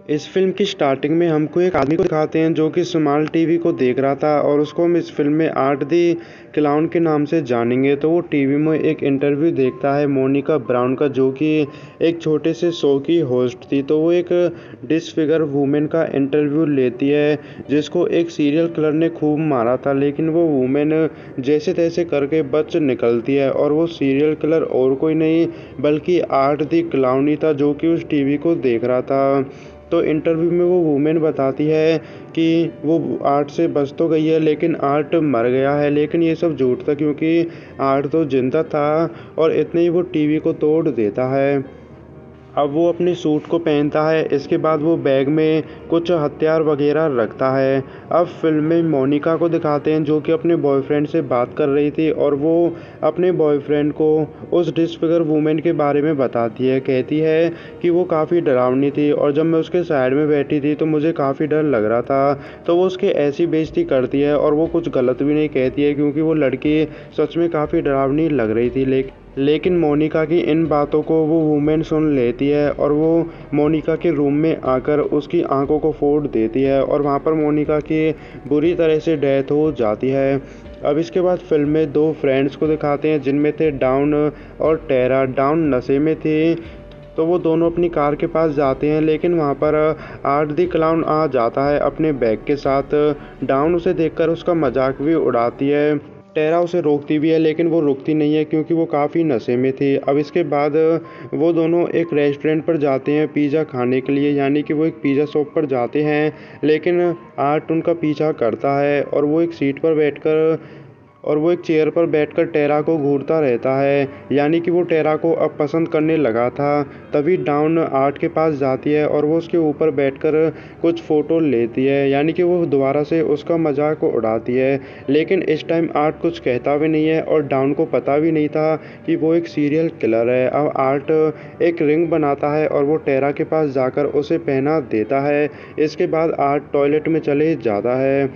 इस फिल्म की स्टार्टिंग में हमको एक आदमी को दिखाते हैं जो कि स्मॉल टीवी को देख रहा था और उसको हम इस फिल्म में आर्ट दी क्लाउन के नाम से जानेंगे। तो वो टीवी में एक इंटरव्यू देखता है मोनिका ब्राउन का, जो कि एक छोटे से शो की होस्ट थी। तो वो एक डिसफिगर वुमेन का इंटरव्यू लेती है जिसको एक सीरियल किलर ने खूब मारा था, लेकिन वो वुमेन जैसे तैसे करके बच निकलती है और वो सीरियल किलर और कोई नहीं बल्कि आर्ट दी क्लाउन ही था जो कि उस टीवी को देख रहा था। तो इंटरव्यू में वो वुमेन बताती है कि वो आर्ट से बच तो गई है लेकिन आर्ट मर गया है, लेकिन ये सब झूठ था क्योंकि आर्ट तो जिंदा था और इतने ही वो टीवी को तोड़ देता है। अब वो अपने सूट को पहनता है, इसके बाद वो बैग में कुछ हथियार वगैरह रखता है। अब फिल्म में मोनिका को दिखाते हैं जो कि अपने बॉयफ्रेंड से बात कर रही थी और वो अपने बॉयफ्रेंड को उस डिसफिगर वुमेन के बारे में बताती है। कहती है कि वो काफ़ी डरावनी थी और जब मैं उसके साइड में बैठी थी तो मुझे काफ़ी डर लग रहा था। तो वो उसकी ऐसी बेइज्जती करती है और वो कुछ गलत भी नहीं कहती है क्योंकि वो लड़की सच में काफ़ी डरावनी लग रही थी। लेकिन मोनिका की इन बातों को वो वुमेन सुन लेती है और वो मोनिका के रूम में आकर उसकी आंखों को फोड़ देती है और वहाँ पर मोनिका की बुरी तरह से डेथ हो जाती है। अब इसके बाद फिल्म में दो फ्रेंड्स को दिखाते हैं जिनमें थे डाउन और टेरा। डाउन नशे में थी तो वो दोनों अपनी कार के पास जाते हैं, लेकिन वहाँ पर आर्ट दी क्लाउन आ जाता है अपने बैग के साथ। डाउन उसे देखकर उसका मजाक भी उड़ाती है। टेरा उसे रोकती भी है लेकिन वो रुकती नहीं है क्योंकि वो काफ़ी नशे में थी। अब इसके बाद वो दोनों एक रेस्टोरेंट पर जाते हैं पिज़्ज़ा खाने के लिए, यानी कि वो एक पिज़्ज़ा शॉप पर जाते हैं, लेकिन आर्ट उनका पीछा करता है और वो एक चेयर पर बैठकर टेरा को घूरता रहता है, यानी कि वो टेरा को अब पसंद करने लगा था। तभी डाउन आर्ट के पास जाती है और वो उसके ऊपर बैठकर कुछ फ़ोटो लेती है, यानी कि वो दोबारा से उसका मजाक उड़ाती है। लेकिन इस टाइम आर्ट कुछ कहता भी नहीं है और डाउन को पता भी नहीं था कि वो एक सीरियल किलर है। अब आर्ट एक रिंग बनाता है और वो टेरा के पास जाकर उसे पहना देता है। इसके बाद आर्ट टॉयलेट में चले जाता है,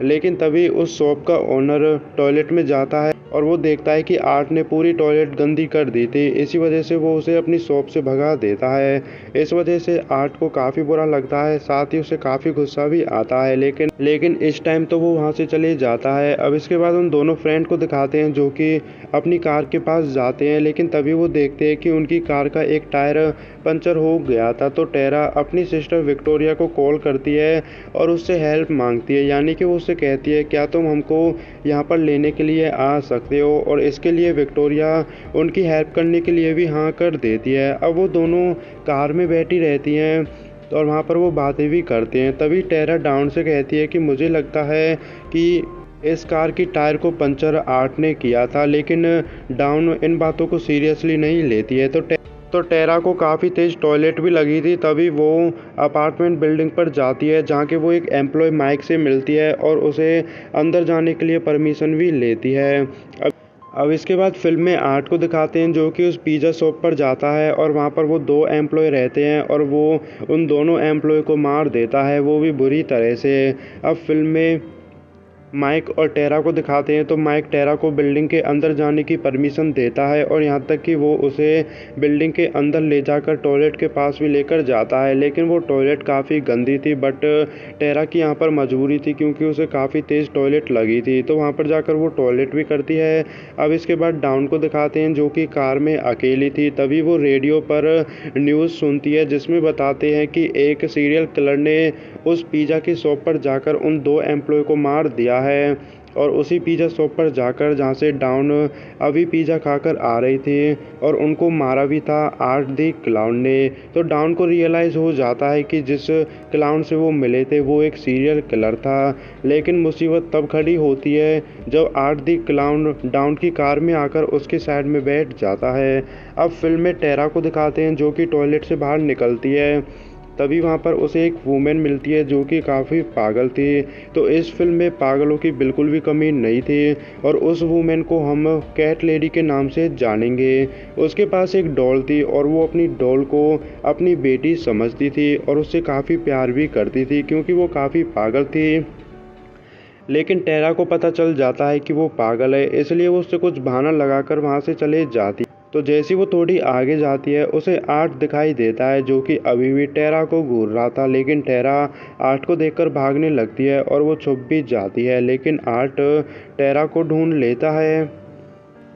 लेकिन तभी उस शॉप का ओनर टॉयलेट में जाता है और वो देखता है कि आर्ट ने पूरी टॉयलेट गंदी कर दी थी। इसी वजह से वो उसे अपनी शॉप से भगा देता है। इस वजह से आर्ट को काफ़ी बुरा लगता है, साथ ही उसे काफ़ी गुस्सा भी आता है, लेकिन इस टाइम तो वो वहाँ से चले जाता है। अब इसके बाद उन दोनों फ्रेंड को दिखाते हैं जो कि अपनी कार के पास जाते हैं, लेकिन तभी वो देखते हैं कि उनकी कार का एक टायर पंचर हो गया था। तो टेरा अपनी सिस्टर विक्टोरिया को कॉल करती है और उससे हेल्प मांगती है, यानी कि वो उससे कहती है क्या तुम हमको यहाँ पर लेने के लिए आ सकते हो, और इसके लिए विक्टोरिया उनकी हेल्प करने के लिए भी हाँ कर देती है। अब वो दोनों कार में बैठी रहती हैं और वहाँ पर वो बातें भी करते हैं। तभी टेरा डाउन से कहती है कि मुझे लगता है कि इस कार की टायर को पंचर आर्ट ने किया था, लेकिन डाउन इन बातों को सीरियसली नहीं लेती है। तो टेरा को काफ़ी तेज़ टॉयलेट भी लगी थी, तभी वो अपार्टमेंट बिल्डिंग पर जाती है जहाँ के वो एक एम्प्लॉय माइक से मिलती है और उसे अंदर जाने के लिए परमिशन भी लेती है। अब इसके बाद फिल्म में आर्ट को दिखाते हैं जो कि उस पिज़्ज़ा शॉप पर जाता है और वहाँ पर वो दो एम्प्लॉय रहते हैं और वो उन दोनों एम्प्लॉय को मार देता है, वो भी बुरी तरह से। अब फिल्म में माइक और टेरा को दिखाते हैं तो माइक टेरा को बिल्डिंग के अंदर जाने की परमिशन देता है और यहाँ तक कि वो उसे बिल्डिंग के अंदर ले जाकर टॉयलेट के पास भी लेकर जाता है, लेकिन वो टॉयलेट काफ़ी गंदी थी। बट टेरा की यहाँ पर मजबूरी थी क्योंकि उसे काफ़ी तेज़ टॉयलेट लगी थी, तो वहाँ पर जाकर वो टॉयलेट भी करती है। अब इसके बाद डाउन को दिखाते हैं जो कि कार में अकेली थी, तभी वो रेडियो पर न्यूज़ सुनती है जिसमें बताते हैं कि एक सीरियल किलर ने उस पिज़्ज़ा की शॉप पर जाकर उन दो एम्प्लॉय को मार दिया है, और उसी पिज़्ज़ा शॉप पर जाकर जहाँ से डाउन अभी पिज़्ज़ा खाकर आ रही थी और उनको मारा भी था आर्ट दी क्लाउन ने। तो डाउन को रियलाइज़ हो जाता है कि जिस क्लाउन से वो मिले थे वो एक सीरियल किलर था, लेकिन मुसीबत तब खड़ी होती है जब आर्ट दी क्लाउन डाउन की कार में आकर उसके साइड में बैठ जाता है। अब फिल्म में टेरा को दिखाते हैं जो कि टॉयलेट से बाहर निकलती है, तभी वहाँ पर उसे एक वूमेन मिलती है जो कि काफ़ी पागल थी। तो इस फिल्म में पागलों की बिल्कुल भी कमी नहीं थी और उस वूमेन को हम कैट लेडी के नाम से जानेंगे। उसके पास एक डॉल थी और वो अपनी डॉल को अपनी बेटी समझती थी और उससे काफ़ी प्यार भी करती थी क्योंकि वो काफ़ी पागल थी। लेकिन टेरा को पता चल जाता है कि वो पागल है, इसलिए वो उससे कुछ बहाना लगाकर वहाँ से चले जाती। तो जैसे वो थोड़ी आगे जाती है उसे आर्ट दिखाई देता है जो कि अभी भी टेरा को घूर रहा था, लेकिन टेरा आर्ट को देखकर भागने लगती है और वो छुप भी जाती है, लेकिन आर्ट टेरा को ढूंढ लेता है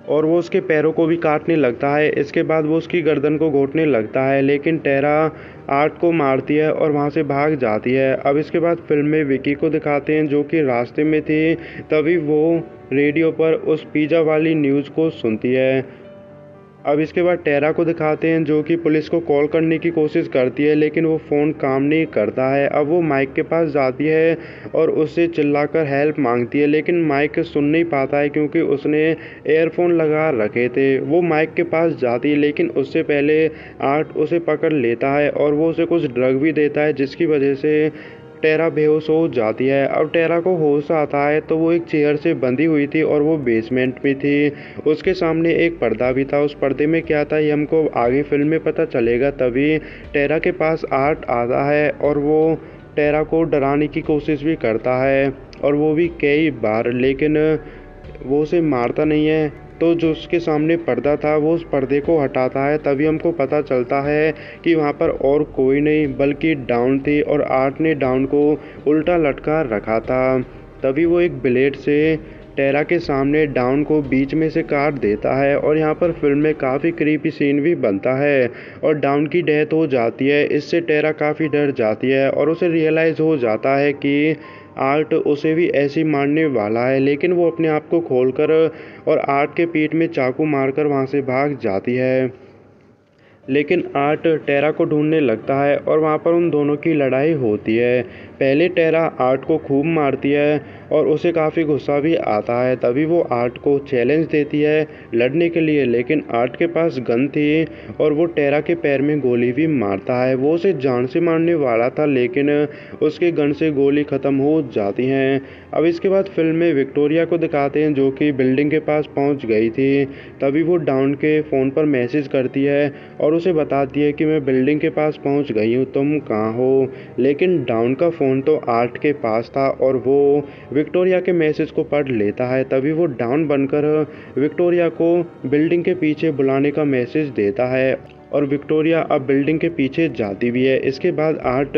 और वो उसके पैरों को भी काटने लगता है। इसके बाद वो उसकी गर्दन को घोंटने लगता है, लेकिन टेरा आर्ट को मारती है और वहाँ से भाग जाती है। अब इसके बाद फिल्म में विकी को दिखाते हैं जो कि रास्ते में थी, तभी वो रेडियो पर उस पिज़्ज़ा वाली न्यूज़ को सुनती है। अब इसके बाद टेरा को दिखाते हैं जो कि पुलिस को कॉल करने की कोशिश करती है, लेकिन वो फ़ोन काम नहीं करता है। अब वो माइक के पास जाती है और उससे चिल्लाकर हेल्प मांगती है, लेकिन माइक सुन नहीं पाता है क्योंकि उसने एयरफोन लगा रखे थे। वो माइक के पास जाती है, लेकिन उससे पहले आर्ट उसे पकड़ लेता है और वो उसे कुछ ड्रग भी देता है, जिसकी वजह से टेरा बेहोश हो जाती है। अब टेरा को होश आता है तो वो एक चेयर से बंधी हुई थी और वो बेसमेंट में थी। उसके सामने एक पर्दा भी था, उस पर्दे में क्या था ये हमको आगे फिल्म में पता चलेगा। तभी टेरा के पास आर्ट आता है और वो टेरा को डराने की कोशिश भी करता है और वो भी कई बार, लेकिन वो उसे मारता नहीं है। तो जो उसके सामने पर्दा था वो उस पर्दे को हटाता है, तभी हमको पता चलता है कि वहाँ पर और कोई नहीं बल्कि डाउन थी और आर्ट ने डाउन को उल्टा लटका रखा था। तभी वो एक ब्लेड से टेरा के सामने डाउन को बीच में से काट देता है और यहाँ पर फिल्म में काफ़ी क्रीपी सीन भी बनता है और डाउन की डेथ हो जाती है। इससे टेरा काफ़ी डर जाती है और उसे रियलाइज़ हो जाता है कि आर्ट उसे भी ऐसे ही मारने वाला है, लेकिन वो अपने आप को खोलकर और आर्ट के पीठ में चाकू मारकर वहाँ से भाग जाती है। लेकिन आर्ट टेरा को ढूंढने लगता है और वहाँ पर उन दोनों की लड़ाई होती है। पहले टेरा आर्ट को खूब मारती है और उसे काफ़ी गुस्सा भी आता है। तभी वो आर्ट को चैलेंज देती है लड़ने के लिए, लेकिन आर्ट के पास गन थी और वो टेरा के पैर में गोली भी मारता है। वो उसे जान से मारने वाला था, लेकिन उसके गन से गोली ख़त्म हो जाती हैं। अब इसके बाद फिल्म में विक्टोरिया को दिखाते हैं जो कि बिल्डिंग के पास पहुंच गई थी। तभी वो डाउन के फ़ोन पर मैसेज करती है और उसे बताती है कि मैं बिल्डिंग के पास पहुंच गई हूँ, तुम कहाँ हो। लेकिन डाउन का फ़ोन तो आर्ट के पास था और वो विक्टोरिया के मैसेज को पढ़ लेता है। तभी वो डाउन बनकर विक्टोरिया को बिल्डिंग के पीछे बुलाने का मैसेज देता है और विक्टोरिया अब बिल्डिंग के पीछे जाती भी है। इसके बाद आर्ट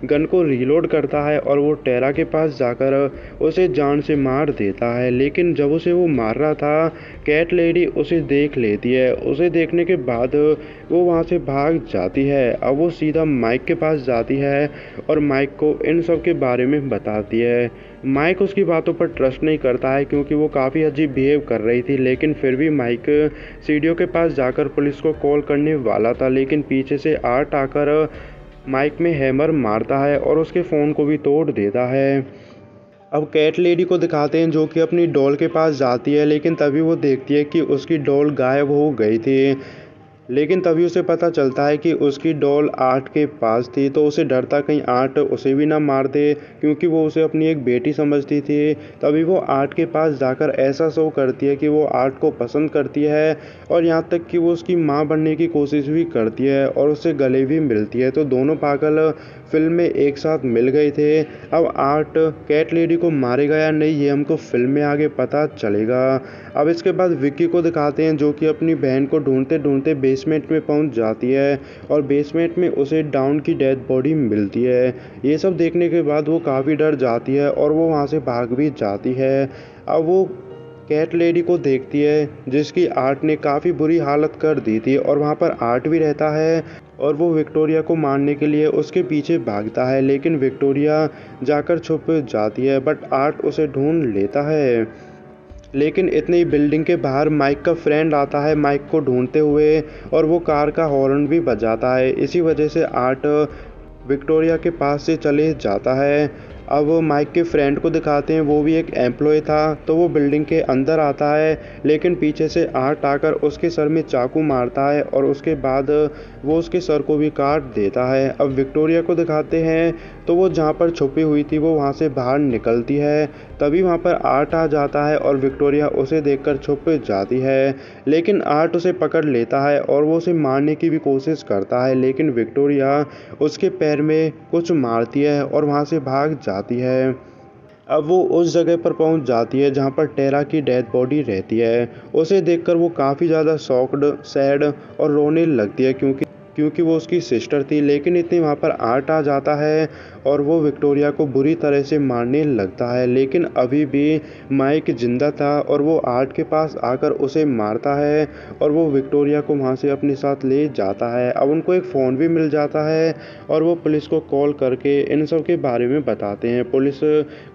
गन को रीलोड करता है और वो टेरा के पास जाकर उसे जान से मार देता है, लेकिन जब उसे वो मार रहा था कैट लेडी उसे देख लेती है। उसे देखने के बाद वो वहाँ से भाग जाती है। अब वो सीधा माइक के पास जाती है और माइक को इन सब के बारे में बताती है। माइक उसकी बातों पर ट्रस्ट नहीं करता है क्योंकि वो काफ़ी अजीब बिहेव कर रही थी, लेकिन फिर भी माइक सीढ़ियों के पास जाकर पुलिस को कॉल करने वाला था, लेकिन पीछे से आर्ट आकर माइक में हैमर मारता है और उसके फ़ोन को भी तोड़ देता है। अब कैट लेडी को दिखाते हैं जो कि अपनी डॉल के पास जाती है, लेकिन तभी वो देखती है कि उसकी डॉल गायब हो गई थी। लेकिन तभी उसे पता चलता है कि उसकी डॉल आर्ट के पास थी, तो उसे डर था कहीं आर्ट उसे भी ना मार दे क्योंकि वो उसे अपनी एक बेटी समझती थी। तभी वो आर्ट के पास जाकर ऐसा शो करती है कि वो आर्ट को पसंद करती है और यहाँ तक कि वो उसकी माँ बनने की कोशिश भी करती है और उससे गले भी मिलती है। तो दोनों पागल फिल्म में एक साथ मिल गए थे। अब आर्ट कैट लेडी को मारेगा या नहीं ये हमको फिल्म में आगे पता चलेगा। अब इसके बाद विक्की को दिखाते हैं जो कि अपनी बहन को ढूंढते ढूंढते बेसमेंट में पहुंच जाती है और बेसमेंट में उसे डाउन की डेड बॉडी मिलती है। ये सब देखने के बाद वो काफ़ी डर जाती है और वो वहाँ से भाग भी जाती है। अब वो कैट लेडी को देखती है जिसकी आर्ट ने काफ़ी बुरी हालत कर दी थी और वहाँ पर आर्ट भी रहता है और वो विक्टोरिया को मारने के लिए उसके पीछे भागता है, लेकिन विक्टोरिया जाकर छुप जाती है बट आर्ट उसे ढूंढ लेता है। लेकिन इतनी ही बिल्डिंग के बाहर माइक का फ्रेंड आता है माइक को ढूंढते हुए और वो कार का हॉर्न भी बजाता है। इसी वजह से आर्ट विक्टोरिया के पास से चले जाता है। अब माइक के फ्रेंड को दिखाते हैं वो भी एक एम्प्लॉय था, तो वो बिल्डिंग के अंदर आता है, लेकिन पीछे से आर्ट आकर उसके सर में चाकू मारता है और उसके बाद वो उसके सर को भी काट देता है। अब विक्टोरिया को दिखाते हैं तो वो जहाँ पर छुपी हुई थी वो वहाँ से बाहर निकलती है। तभी वहाँ पर आर्ट आ जाता है और विक्टोरिया उसे देखकर छुप जाती है, लेकिन आर्ट उसे पकड़ लेता है और वो उसे मारने की भी कोशिश करता है, लेकिन विक्टोरिया उसके पैर में कुछ मारती है और वहाँ से भाग जाती है। अब वो उस जगह पर पहुंच जाती है जहां पर टेरा की डेड बॉडी रहती है। उसे देखकर वो काफ़ी ज़्यादा शॉक्ड, सैड और रोने लगती है क्योंकि वो उसकी सिस्टर थी। लेकिन इतनी वहाँ पर आर्ट आ जाता है और वो विक्टोरिया को बुरी तरह से मारने लगता है। लेकिन अभी भी माइक जिंदा था और वो आर्ट के पास आकर उसे मारता है और वो विक्टोरिया को वहाँ से अपने साथ ले जाता है। अब उनको एक फ़ोन भी मिल जाता है और वो पुलिस को कॉल करके इन सब के बारे में बताते हैं। पुलिस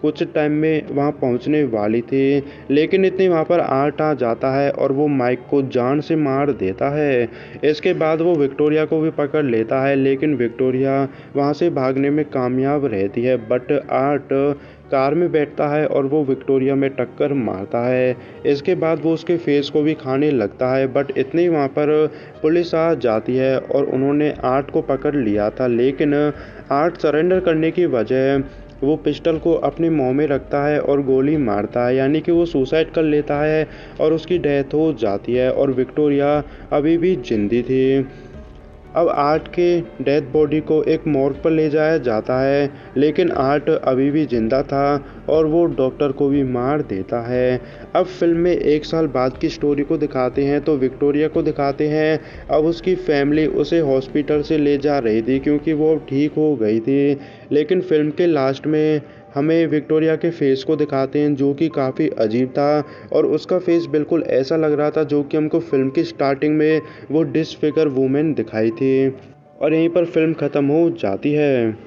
कुछ टाइम में वहाँ पहुँचने वाली थी, लेकिन इतनी वहाँ पर आर्ट आ जाता है और वो माइक को जान से मार देता है। इसके बाद वो विक्टोरिया को भी पकड़ लेता है, लेकिन विक्टोरिया वहाँ से भागने में कामयाब रहती है। बट आर्ट कार में बैठता है और वो विक्टोरिया में टक्कर मारता है। इसके बाद वो उसके फेस को भी खाने लगता है। बट इतनी वहाँ पर पुलिस आ जाती है और उन्होंने आर्ट को पकड़ लिया था। लेकिन आर्ट सरेंडर करने की बजाय वो पिस्टल को अपने मुंह में रखता है और गोली मारता है, यानी कि वो सुसाइड कर लेता है और उसकी डेथ हो जाती है और विक्टोरिया अभी भी जिंदी थी। अब आर्ट के डेथ बॉडी को एक मॉर्ग पर ले जाया जाता है, लेकिन आर्ट अभी भी जिंदा था और वो डॉक्टर को भी मार देता है। अब फिल्म में 1 साल बाद की स्टोरी को दिखाते हैं तो विक्टोरिया को दिखाते हैं। अब उसकी फैमिली उसे हॉस्पिटल से ले जा रही थी क्योंकि वो अब ठीक हो गई थी। लेकिन फिल्म के लास्ट में हमें विक्टोरिया के फेस को दिखाते हैं जो कि काफ़ी अजीब था और उसका फेस बिल्कुल ऐसा लग रहा था जो कि हमको फिल्म की स्टार्टिंग में वो डिसफिगर वूमेन दिखाई थी। और यहीं पर फिल्म ख़त्म हो जाती है।